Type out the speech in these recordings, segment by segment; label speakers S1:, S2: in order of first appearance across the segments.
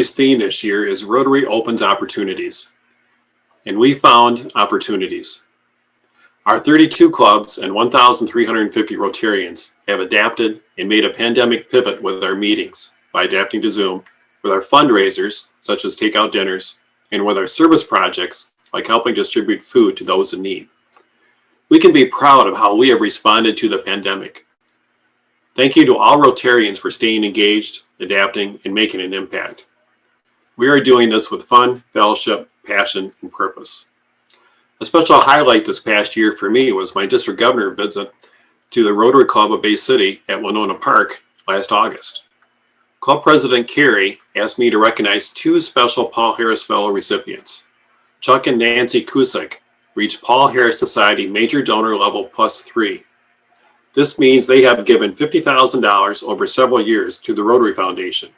S1: Rotary's theme this year is Rotary Opens Opportunities, and we found opportunities. Our 32 clubs and 1,350 Rotarians have adapted and made a pandemic pivot with our meetings by adapting to Zoom, with our fundraisers, such as takeout dinners, and with our service projects, like helping distribute food to those in need. We can be proud of how we have responded to the pandemic. Thank you to all Rotarians for staying engaged, adapting, and making an impact. We are doing this with fun, fellowship, passion, and purpose. A special highlight this past year for me was my district governor visit to the Rotary Club of Bay City at Winona Park last August. Club President Carey asked me to recognize two special Paul Harris Fellow recipients. Chuck and Nancy Cusick reached Paul Harris Society Major Donor Level +3. This means they have given $50,000 over several years to the Rotary Foundation.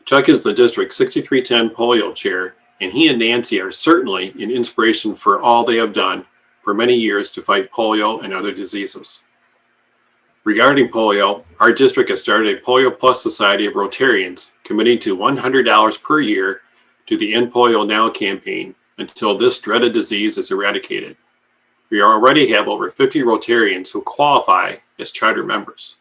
S1: Chuck is the District 6310 Polio Chair, and he and Nancy are certainly an inspiration for all they have done for many years to fight polio and other diseases. Regarding polio, our district has started a Polio Plus Society of Rotarians, committing to $100 per year to the End Polio Now campaign until this dreaded disease is eradicated. We already have over 50 Rotarians who qualify as charter members.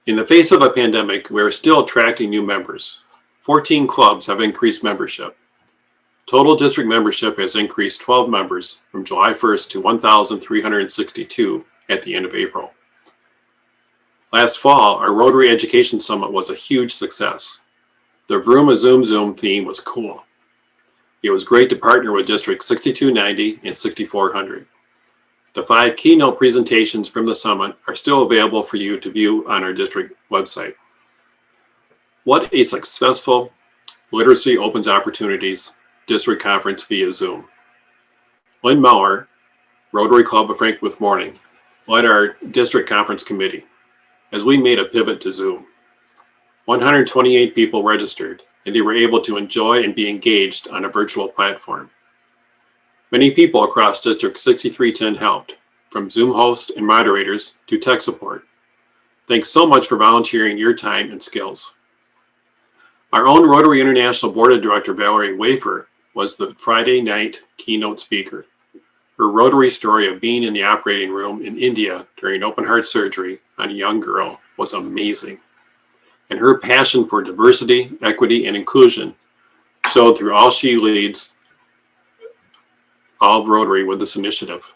S1: In the face of a pandemic, we are still attracting new members. 14 clubs have increased membership. Total district membership has increased 12 members from July 1st to 1,362 at the end of April. Last fall, our Rotary Education Summit was a huge success. The Vroom a Zoom Zoom theme was cool. It was great to partner with District 6290 and 6400. The 5 keynote presentations from the summit are still available for you to view on our district website. What a successful Literacy Opens Opportunities district conference via Zoom. Lynn Maurer, Rotary Club of Frankfurt Morning, led our district conference committee as we made a pivot to Zoom. 128 people registered, and they were able to enjoy and be engaged on a virtual platform. Many people across District 6310 helped, from Zoom hosts and moderators to tech support. Thanks so much for volunteering your time and skills. Our own Rotary International Board of Director Valerie Wafer was the Friday night keynote speaker. Her Rotary story of being in the operating room in India during open heart surgery on a young girl was amazing. And her passion for diversity, equity, and inclusion showed through all she leads all of Rotary with this initiative.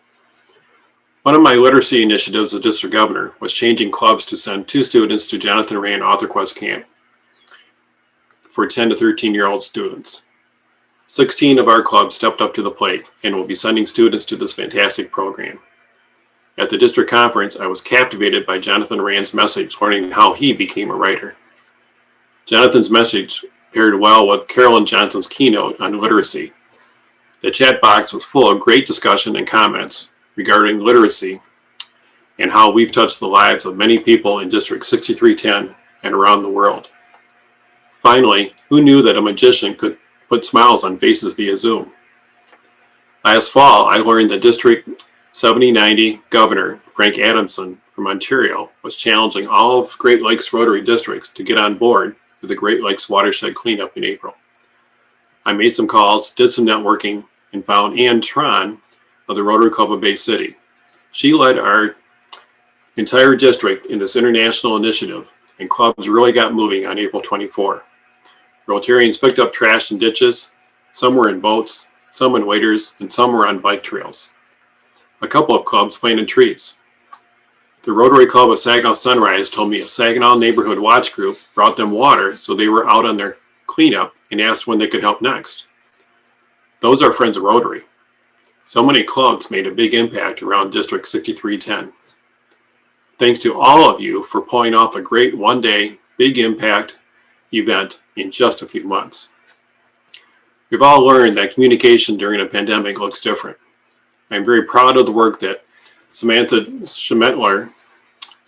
S1: One of my literacy initiatives as district governor was changing clubs to send 2 students to Jonathan Rand Author Quest Camp for 10 to 13-year-old students. 16 of our clubs stepped up to the plate and will be sending students to this fantastic program. At the district conference, I was captivated by Jonathan Rand's message, learning how he became a writer. Jonathan's message paired well with Carolyn Johnson's keynote on literacy. The chat box was full of great discussion and comments regarding literacy and how we've touched the lives of many people in District 6310 and around the world. Finally, who knew that a magician could put smiles on faces via Zoom? Last fall, I learned that District 7090 Governor Frank Adamson from Ontario was challenging all of Great Lakes Rotary districts to get on board with the Great Lakes Watershed Cleanup in April. I made some calls, did some networking, and found Ann Tron of the Rotary Club of Bay City. She led our entire district in this international initiative, and clubs really got moving on April 24. Rotarians picked up trash in ditches, some were in boats, some in waders, and some were on bike trails. A couple of clubs planted trees. The Rotary Club of Saginaw Sunrise told me a Saginaw Neighborhood Watch Group brought them water, so they were out on their cleanup and asked when they could help next. Those are friends of Rotary. So many clubs made a big impact around District 6310. Thanks to all of you for pulling off a great one-day, big impact event in just a few months. We've all learned that communication during a pandemic looks different. I'm very proud of the work that Samantha Schemetler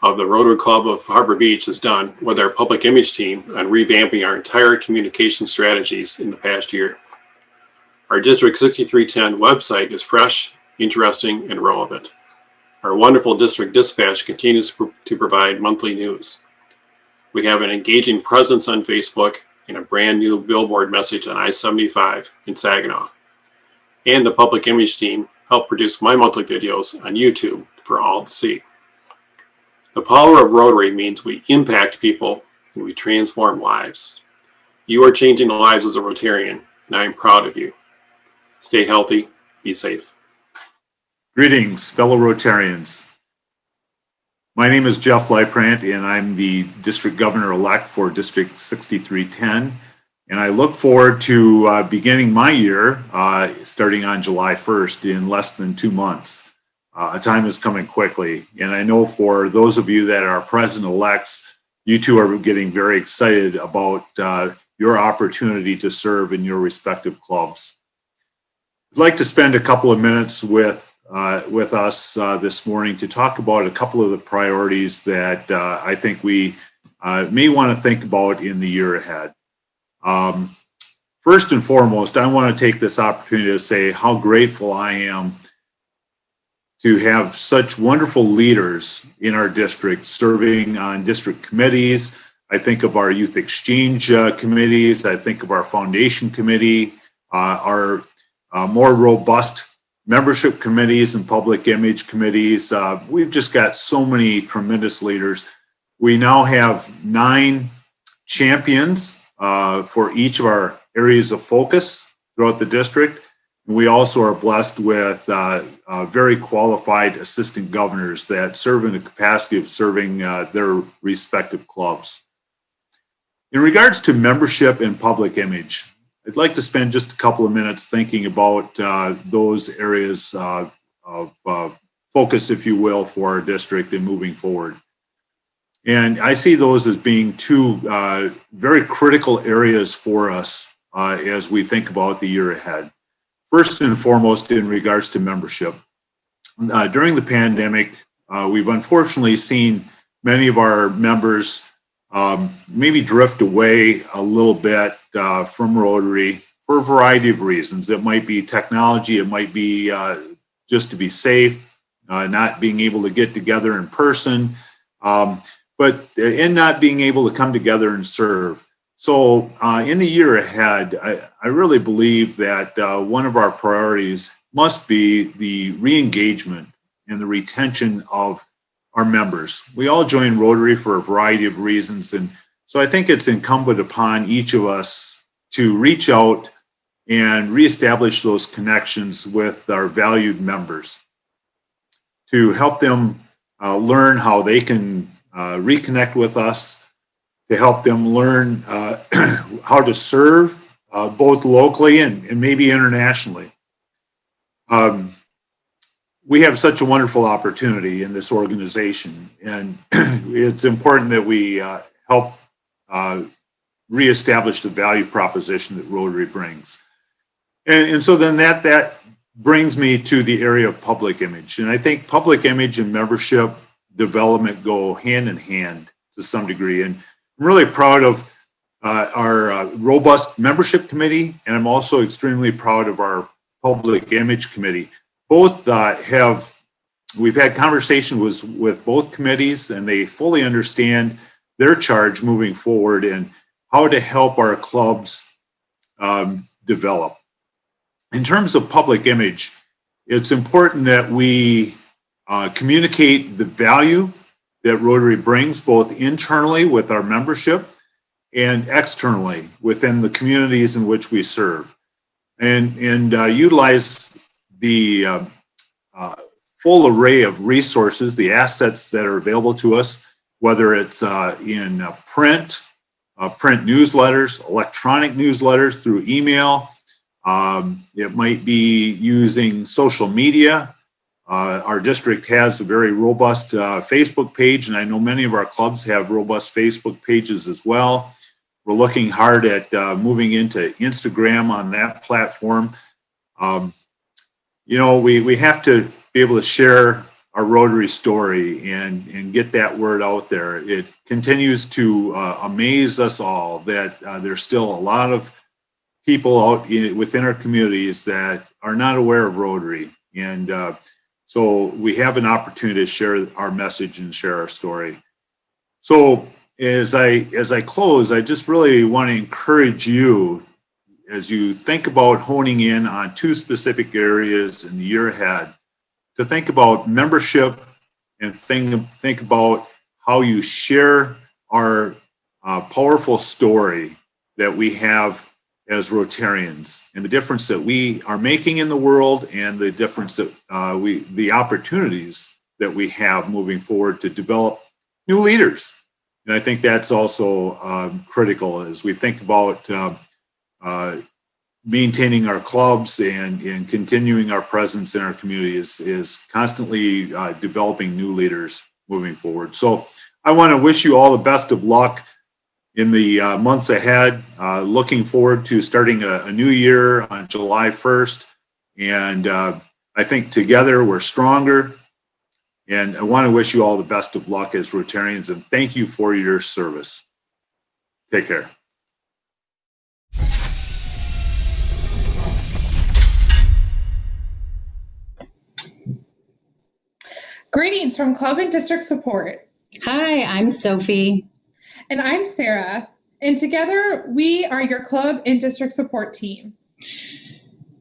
S1: of the Rotary Club of Harbor Beach has done with our public image team on revamping our entire communication strategies in the past year. Our District 6310 website is fresh, interesting, and relevant. Our wonderful district dispatch continues to provide monthly news. We have an engaging presence on Facebook and a brand new billboard message on I-75 in Saginaw. And the public image team helped produce my monthly videos on YouTube for all to see. The power of Rotary means we impact people and we transform lives. You are changing lives as a Rotarian, and I am proud of you. Stay healthy, be safe.
S2: Greetings, fellow Rotarians. My name is Jeff Leiprant, and I'm the District Governor-elect for District 6310. And I look forward to beginning my year starting on July 1st in less than 2 months. Time is coming quickly. And I know for those of you that are president-elects, you two are getting very excited about your opportunity to serve in your respective clubs. I'd like to spend a couple of minutes with us this morning to talk about a couple of the priorities that I think we may want to think about in the year ahead. First and foremost, I want to take this opportunity to say how grateful I am to have such wonderful leaders in our district serving on district committees. I think of our youth exchange committees. I think of our foundation committee, our more robust membership committees and public image committees. We've just got so many tremendous leaders. We now have 9 champions for each of our areas of focus throughout the district. We also are blessed with very qualified assistant governors that serve in the capacity of serving their respective clubs. In regards to membership and public image, I'd like to spend just a couple of minutes thinking about those areas of focus, if you will, for our district and moving forward. And I see those as being 2 very critical areas for us as we think about the year ahead. First and foremost, in regards to membership. During the pandemic, we've unfortunately seen many of our members maybe drift away a little bit from Rotary for a variety of reasons. It might be technology, it might be just to be safe, not being able to get together in person, but in not being able to come together and serve. So in the year ahead, I really believe that one of our priorities must be the re-engagement and the retention of our members. We all join Rotary for a variety of reasons, and so I think it's incumbent upon each of us to reach out and reestablish those connections with our valued members, to help them learn how they can reconnect with us, to help them learn how to serve both locally and maybe internationally. We have such a wonderful opportunity in this organization, and it's important that we help reestablish the value proposition that Rotary brings. And so then that brings me to the area of public image. And I think public image and membership development go hand in hand to some degree. And I'm really proud of our robust membership committee, and I'm also extremely proud of our public image committee. Both we've had conversations with both committees, and they fully understand their charge moving forward and how to help our clubs develop. In terms of public image, it's important that we communicate the value that Rotary brings both internally with our membership and externally within the communities in which we serve, and utilize the full array of resources, the assets that are available to us, whether it's in print newsletters, electronic newsletters through email. It might be using social media. Our district has a very robust Facebook page, and I know many of our clubs have robust Facebook pages as well. We're looking hard at moving into Instagram on that platform. We have to be able to share our Rotary story and get that word out there. It continues to amaze us all that there's still a lot of people out within our communities that are not aware of Rotary. And so we have an opportunity to share our message and share our story. So as I close, I just really want to encourage you as you think about honing in on two specific areas in the year ahead, to think about membership and think about how you share our powerful story that we have as Rotarians and the difference that we are making in the world and the difference that the opportunities that we have moving forward to develop new leaders. And I think that's also critical as we think about maintaining our clubs and continuing our presence in our community is constantly developing new leaders moving forward. So I want to wish you all the best of luck in the months ahead. Looking forward to starting a new year on July 1st. And I think together we're stronger. And I want to wish you all the best of luck as Rotarians, and thank you for your service. Take care.
S3: Greetings from Club and District Support.
S4: Hi, I'm Sophie.
S3: And I'm Sarah. And together we are your Club and District Support team.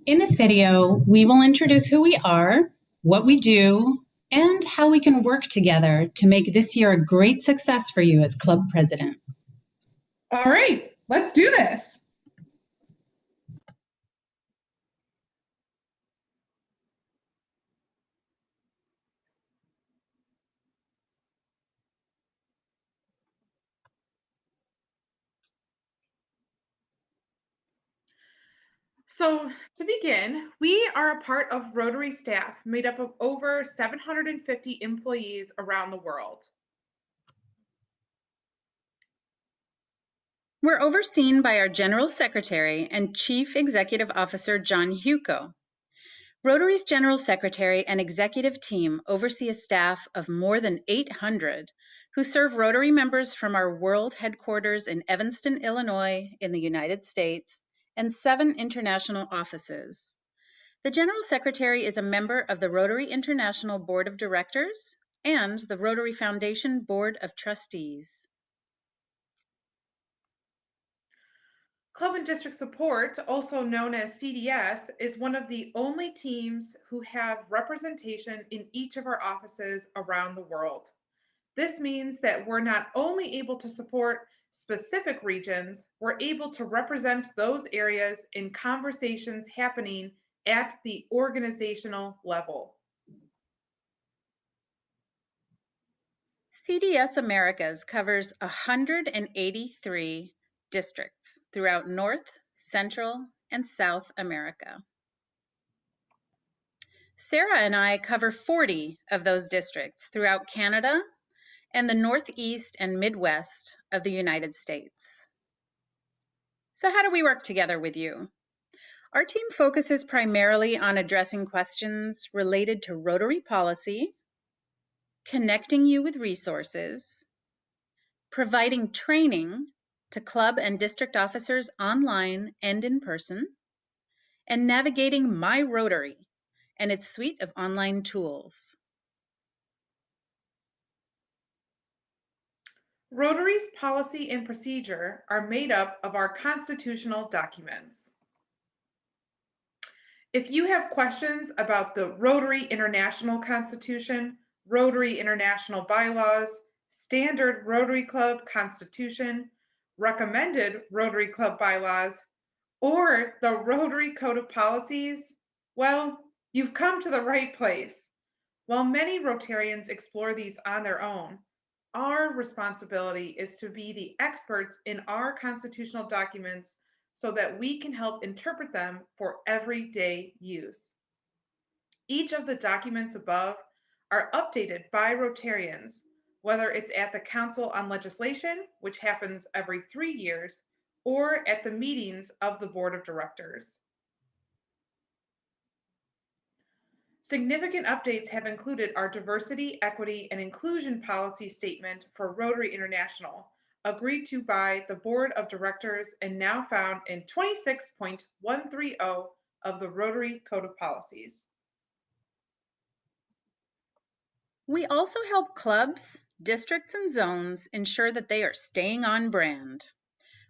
S4: In this video, we will introduce who we are, what we do, and how we can work together to make this year a great success for you as club president.
S3: All right, let's do this. So to begin, we are a part of Rotary staff made up of over 750 employees around the world.
S4: We're overseen by our General Secretary and Chief Executive Officer, John Huco. Rotary's General Secretary and executive team oversee a staff of more than 800 who serve Rotary members from our world headquarters in Evanston, Illinois, in the United States, and 7 international offices. The General Secretary is a member of the Rotary International Board of Directors and the Rotary Foundation Board of Trustees.
S3: Club and District Support, also known as CDS, is one of the only teams who have representation in each of our offices around the world. This means that we're not only able to support specific regions, we're able to represent those areas in conversations happening at the organizational level.
S4: CDS Americas covers 183 districts throughout North, Central, and South America. Sarah and I cover 40 of those districts throughout Canada and the Northeast and Midwest of the United States. So how do we work together with you? Our team focuses primarily on addressing questions related to Rotary policy, connecting you with resources, providing training to club and district officers online and in person, and navigating My Rotary and its suite of online tools.
S3: Rotary's policy and procedure are made up of our constitutional documents. If you have questions about the Rotary International Constitution, Rotary International Bylaws, Standard Rotary Club Constitution, Recommended Rotary Club Bylaws, or the Rotary Code of Policies, well, you've come to the right place. While many Rotarians explore these on their own, our responsibility is to be the experts in our constitutional documents so that we can help interpret them for everyday use. Each of the documents above are updated by Rotarians, whether it's at the Council on Legislation, which happens every 3 years, or at the meetings of the Board of Directors. Significant updates have included our diversity, equity, and inclusion policy statement for Rotary International, agreed to by the Board of Directors and now found in 26.130 of the Rotary Code of Policies.
S4: We also help clubs districts and zones ensure that they are staying on brand.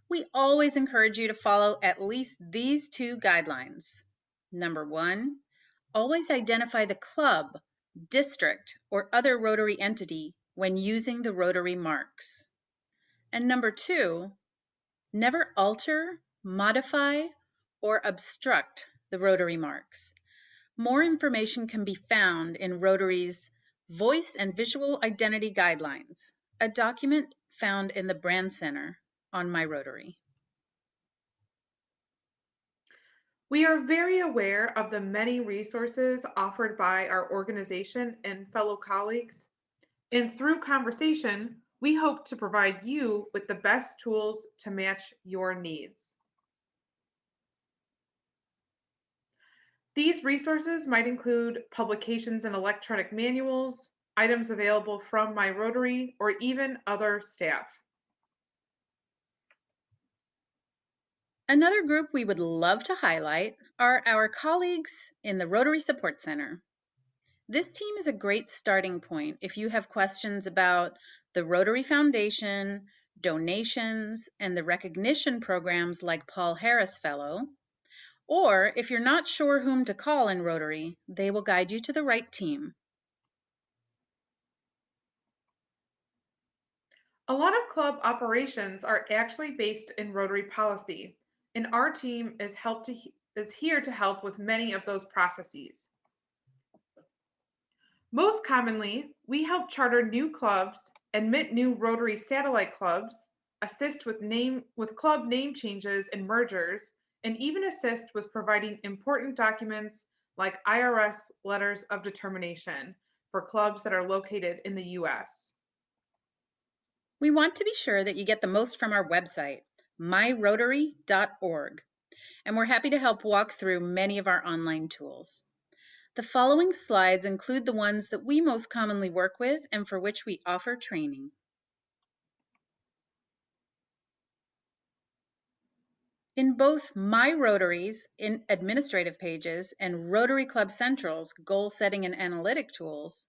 S4: We always encourage you to follow at least these 2 guidelines. Number 1, always identify the club, district, or other Rotary entity when using the Rotary marks. And number 2, never alter, modify, or obstruct the Rotary marks. More information can be found in Rotary's Voice and Visual Identity Guidelines, a document found in the Brand Center on My Rotary.
S3: We are very aware of the many resources offered by our organization and fellow colleagues. And through conversation, we hope to provide you with the best tools to match your needs. These resources might include publications and electronic manuals, items available from My Rotary, or even other staff.
S4: Another group we would love to highlight are our colleagues in the Rotary Support Center. This team is a great starting point if you have questions about the Rotary Foundation, donations, and the recognition programs like Paul Harris Fellow, or if you're not sure whom to call in Rotary, they will guide you to the right team.
S3: A lot of club operations are actually based in Rotary policy, and our team is here to help with many of those processes. Most commonly, we help charter new clubs, admit new Rotary satellite clubs, assist with club name changes and mergers, and even assist with providing important documents like IRS letters of determination for clubs that are located in the US.
S4: We want to be sure that you get the most from our website, myrotary.org, and we're happy to help walk through many of our online tools. The following slides include the ones that we most commonly work with and for which we offer training. In both My Rotary's administrative pages and Rotary Club Central's goal setting and analytic tools,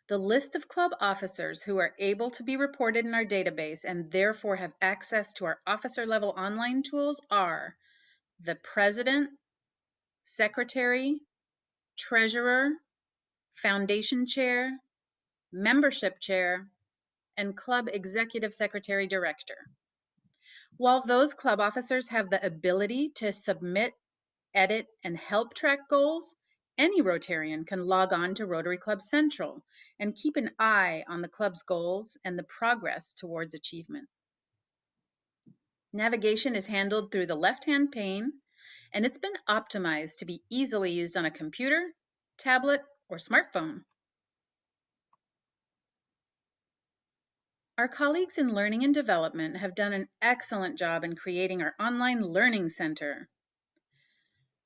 S4: the list of club officers who are able to be reported in our database and therefore have access to our officer level online tools are the president, secretary, treasurer, foundation chair, membership chair, and club executive secretary director. While those club officers have the ability to submit, edit, and help track goals, any Rotarian can log on to Rotary Club Central and keep an eye on the club's goals and the progress towards achievement. Navigation is handled through the left-hand pane, and it's been optimized to be easily used on a computer, tablet, or smartphone. Our colleagues in Learning and Development have done an excellent job in creating our online learning center.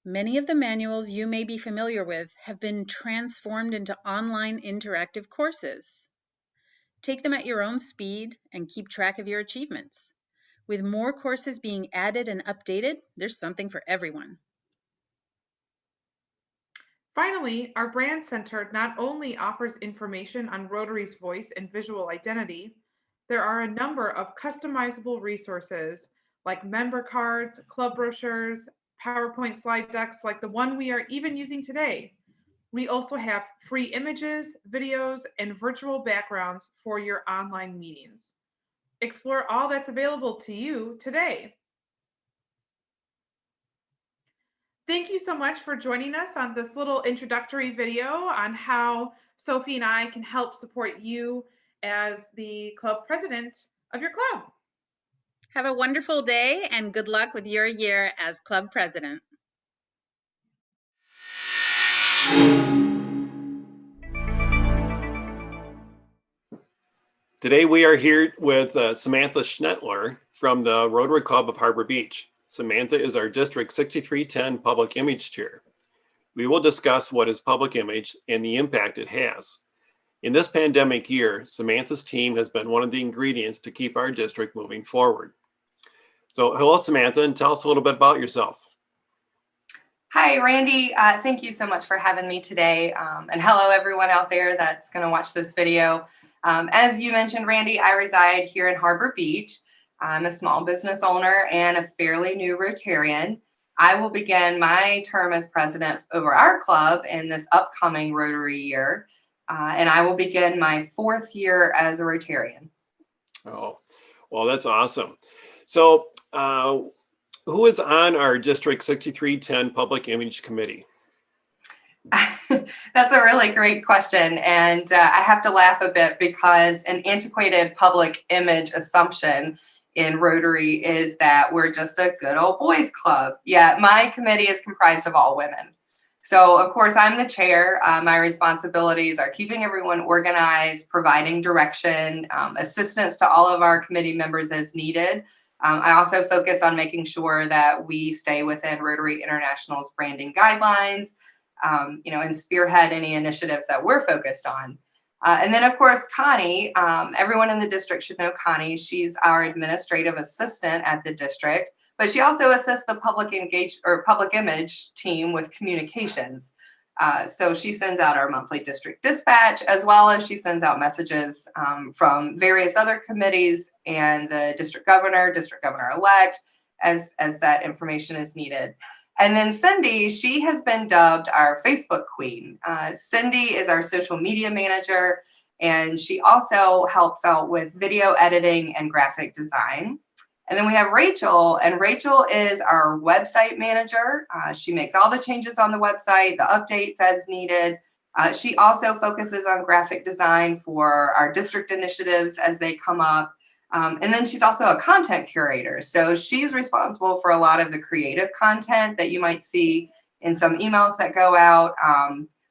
S4: Many of the manuals you may be familiar with have been transformed into online interactive courses. Take them at your own speed and keep track of your achievements. With more courses being added and updated, there's something for everyone.
S3: Finally, our Brand Center not only offers information on Rotary's voice and visual identity, there are a number of customizable resources like member cards, club brochures, PowerPoint slide decks like the one we are even using today. We also have free images, videos, and virtual backgrounds for your online meetings. Explore all that's available to you today. Thank you so much for joining us on this little introductory video on how Sophie and I can help support you as the club president of your club.
S4: Have a wonderful day and good luck with your year as club president.
S1: Today we are here with Samantha Schnettler from the Rotary Club of Harbor Beach. Samantha is our District 6310 Public Image Chair. We will discuss what is public image and the impact it has. In this pandemic year, Samantha's team has been one of the ingredients to keep our district moving forward. So hello, Samantha, and tell us a little bit about yourself.
S5: Hi, Randy. Thank you so much for having me today. And hello, everyone out there that's going to watch this video. As you mentioned, Randy, I reside here in Harbor Beach. I'm a small business owner and a fairly new Rotarian. I will begin my term as president over our club in this upcoming Rotary year, and I will begin my 4th year as a Rotarian.
S1: Oh, well, that's awesome. So, who is on our District 6310 Public Image Committee?
S5: That's a really great question. And I have to laugh a bit because an antiquated public image assumption in Rotary is that we're just a good old boys club. Yeah, my committee is comprised of all women. So, of course, I'm the chair. My responsibilities are keeping everyone organized, providing direction, assistance to all of our committee members as needed. I also focus on making sure that we stay within Rotary International's branding guidelines, and spearhead any initiatives that we're focused on. And then, of course, Connie, everyone in the district should know Connie. She's our administrative assistant at the district, but she also assists the public image team with communications. So she sends out our monthly district dispatch, as well as she sends out messages from various other committees and the district governor-elect as that information is needed. And then Cindy, she has been dubbed our Facebook queen. Cindy is our social media manager, and she also helps out with video editing and graphic design. And then we have Rachel, and Rachel is our website manager. She makes all the changes on the website, the updates as needed. She also focuses on graphic design for our district initiatives as they come up. And then she's also a content curator. So she's responsible for a lot of the creative content that you might see in some emails that go out.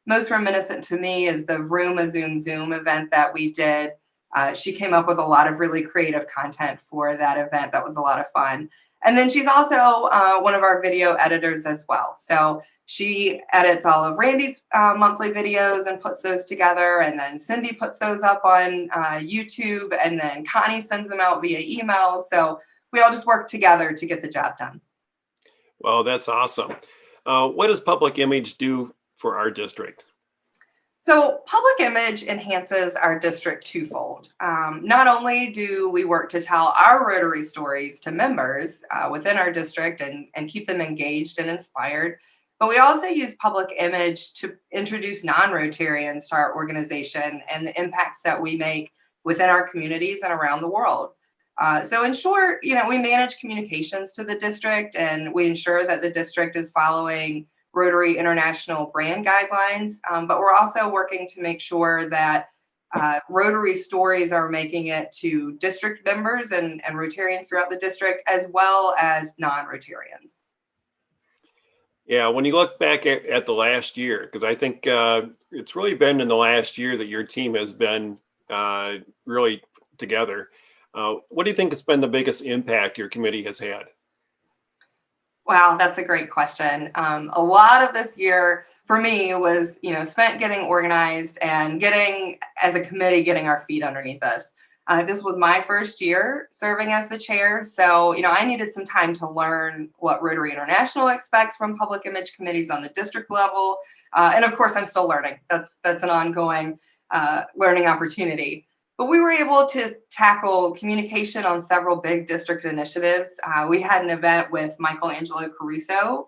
S5: Most reminiscent to me is the Vroom a Zoom Zoom event that we did. She came up with a lot of really creative content for that event. That was a lot of fun. And then she's also one of our video editors as well. So she edits all of Randy's monthly videos and puts those together. And then Cindy puts those up on YouTube. And then Connie sends them out via email. So we all just work together to get the job done.
S1: Well, that's awesome. What does public image do for our district?
S5: So public image enhances our district twofold. Not only do we work to tell our Rotary stories to members within our district and keep them engaged and inspired, but we also use public image to introduce non-Rotarians to our organization and the impacts that we make within our communities and around the world. So in short, we manage communications to the district, and we ensure that the district is following Rotary International brand guidelines, but we're also working to make sure that Rotary stories are making it to district members and Rotarians throughout the district, as well as non-Rotarians.
S1: Yeah, when you look back at the last year, because I think it's really been in the last year that your team has been really together. What do you think has been the biggest impact your committee has had?
S5: Wow, that's a great question. A lot of this year for me was, spent getting organized and as a committee, getting our feet underneath us. This was my first year serving as the chair. So, I needed some time to learn what Rotary International expects from public image committees on the district level. And of course, I'm still learning. That's an ongoing learning opportunity. But we were able to tackle communication on several big district initiatives. We had an event with Michelangelo Caruso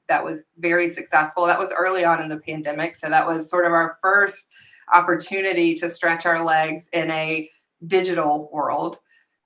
S5: that was very successful. That was early on in the pandemic. So that was sort of our first opportunity to stretch our legs in a digital world.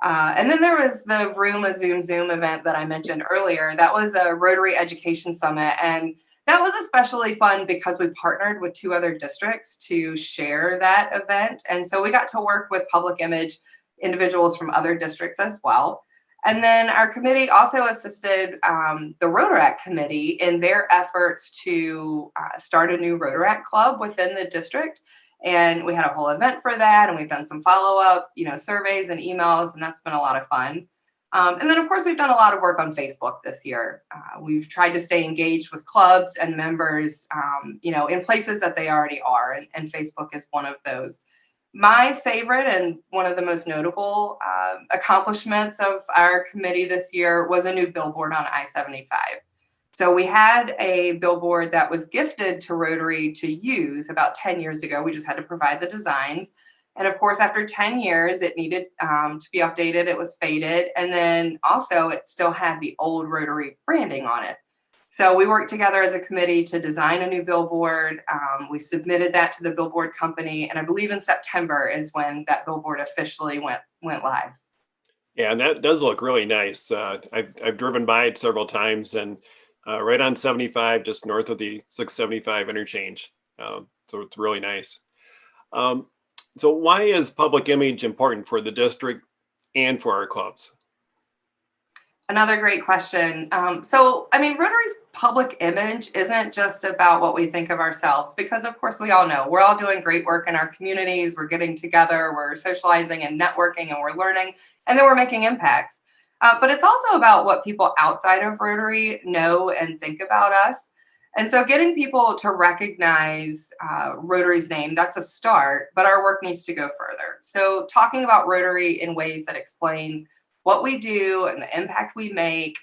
S5: And then there was the Vroom a Zoom Zoom event that I mentioned earlier. That was a Rotary Education Summit. And that was especially fun because we partnered with 2 other districts to share that event. And so we got to work with public image individuals from other districts as well. And then our committee also assisted the Rotaract committee in their efforts to start a new Rotaract club within the district. And we had a whole event for that. And we've done some follow-up, surveys and emails, and that's been a lot of fun. And then, of course, we've done a lot of work on Facebook this year. We've tried to stay engaged with clubs and members, in places that they already are. And Facebook is one of those. My favorite and one of the most notable accomplishments of our committee this year was a new billboard on I-75. So we had a billboard that was gifted to Rotary to use about 10 years ago. We just had to provide the designs. And of course, after 10 years, it needed to be updated. It was faded. And then also it still had the old Rotary branding on it. So we worked together as a committee to design a new billboard. We submitted that to the billboard company. And I believe in September is when that billboard officially went live.
S1: Yeah, and that does look really nice. I've driven by it several times, and right on 75, just north of the 675 interchange. So it's really nice. So why is public image important for the district and for our clubs?
S5: Another great question. Rotary's public image isn't just about what we think of ourselves, because of course we all know we're all doing great work in our communities. We're getting together, we're socializing and networking, and we're learning, and then we're making impacts. But it's also about what people outside of Rotary know and think about us. And so getting people to recognize Rotary's name, that's a start, but our work needs to go further. So talking about Rotary in ways that explains what we do and the impact we make,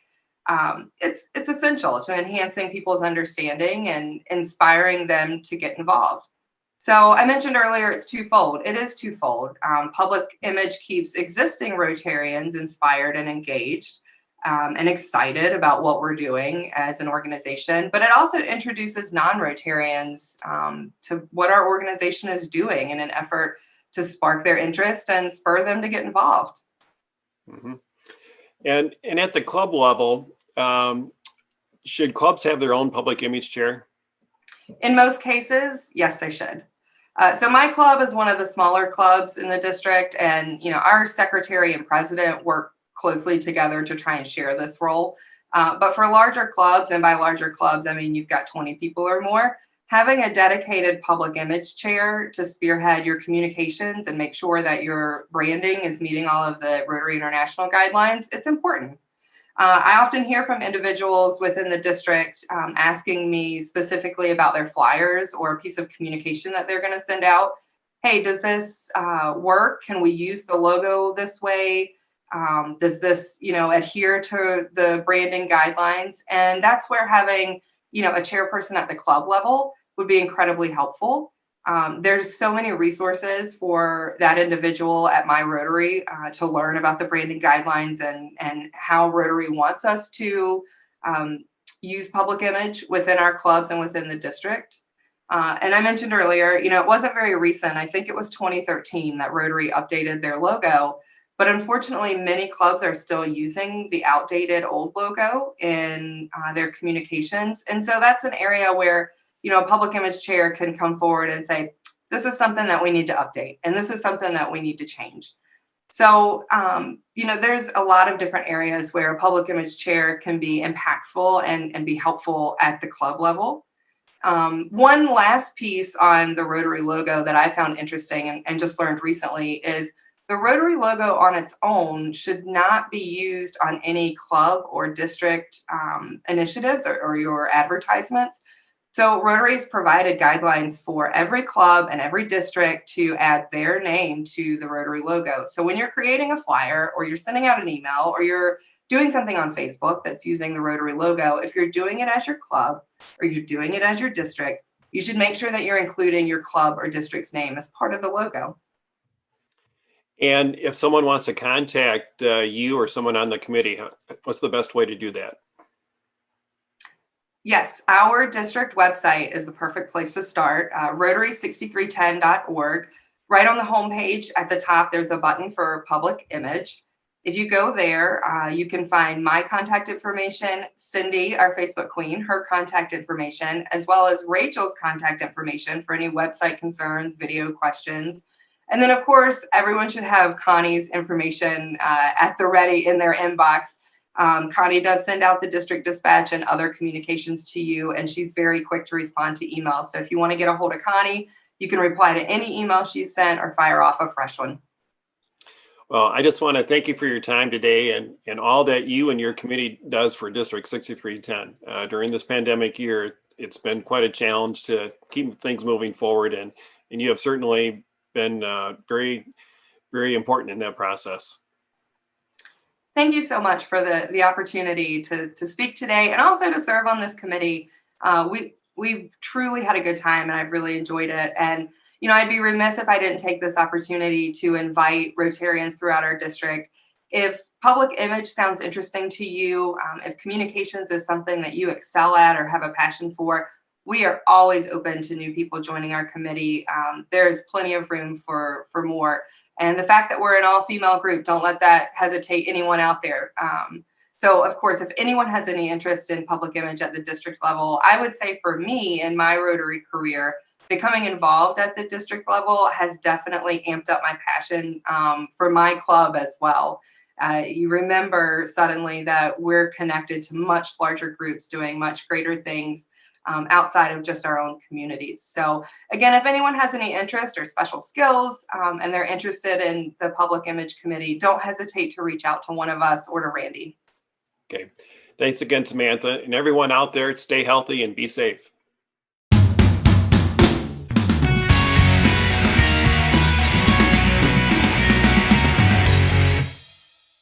S5: it's essential to enhancing people's understanding and inspiring them to get involved. So I mentioned earlier, it's twofold. It is twofold. Public image keeps existing Rotarians inspired and engaged and excited about what we're doing as an organization, but it also introduces non-Rotarians to what our organization is doing in an effort to spark their interest and spur them to get involved.
S1: Mm-hmm. And at the club level, should clubs have their own public image chair?
S5: In most cases, yes, they should. So my club is one of the smaller clubs in the district, and our secretary and president work closely together to try and share this role. But for larger clubs, and by larger clubs, I mean you've got 20 people or more, having a dedicated public image chair to spearhead your communications and make sure that your branding is meeting all of the Rotary International guidelines, it's important. I often hear from individuals within the district asking me specifically about their flyers or a piece of communication that they're going to send out. Hey, does this work? Can we use the logo this way? Does this, adhere to the branding guidelines? And that's where having, a chairperson at the club level would be incredibly helpful. There's so many resources for that individual at my Rotary to learn about the branding guidelines and how Rotary wants us to use public image within our clubs and within the district. And I mentioned earlier, it wasn't very recent. I think it was 2013 that Rotary updated their logo. But unfortunately, many clubs are still using the outdated old logo in their communications. And so that's an area where, a public image chair can come forward and say, this is something that we need to update, and this is something that we need to change. So, there's a lot of different areas where a public image chair can be impactful and be helpful at the club level. One last piece on the Rotary logo that I found interesting and just learned recently is the Rotary logo on its own should not be used on any club or district initiatives or your advertisements. So Rotary has provided guidelines for every club and every district to add their name to the Rotary logo. So when you're creating a flyer or you're sending out an email or you're doing something on Facebook that's using the Rotary logo, if you're doing it as your club or you're doing it as your district, you should make sure that you're including your club or district's name as part of the logo.
S1: And if someone wants to contact you or someone on the committee, what's the best way to do that?
S5: Yes, our district website is the perfect place to start, rotary6310.org. Right on the homepage at the top, there's a button for public image. If you go there, you can find my contact information, Cindy, our Facebook queen, her contact information, as well as Rachel's contact information for any website concerns, video questions. And then, of course, everyone should have Connie's information at the ready in their inbox. Connie does send out the district dispatch and other communications to you, and she's very quick to respond to emails. So if you want to get a hold of Connie, you can reply to any email she sent or fire off a fresh one.
S1: Well, I just want to thank you for your time today and all that you and your committee does for District 6310. During this pandemic year, it's been quite a challenge to keep things moving forward, and you have certainly been very, very important in that process.
S5: Thank you so much for the opportunity to speak today and also to serve on this committee. We've truly had a good time and I've really enjoyed it. And, I'd be remiss if I didn't take this opportunity to invite Rotarians throughout our district. If public image sounds interesting to you, if communications is something that you excel at or have a passion for, we are always open to new people joining our committee. There's plenty of room for more. And the fact that we're an all-female group, don't let that hesitate anyone out there. So, of course, if anyone has any interest in public image at the district level, I would say for me in my Rotary career, becoming involved at the district level has definitely amped up my passion for my club as well. You remember suddenly that we're connected to much larger groups doing much greater things outside of just our own communities. So again, if anyone has any interest or special skills and they're interested in the Public Image Committee, don't hesitate to reach out to one of us or to Randy.
S1: Okay. Thanks again, Samantha, and everyone out there, stay healthy and be safe.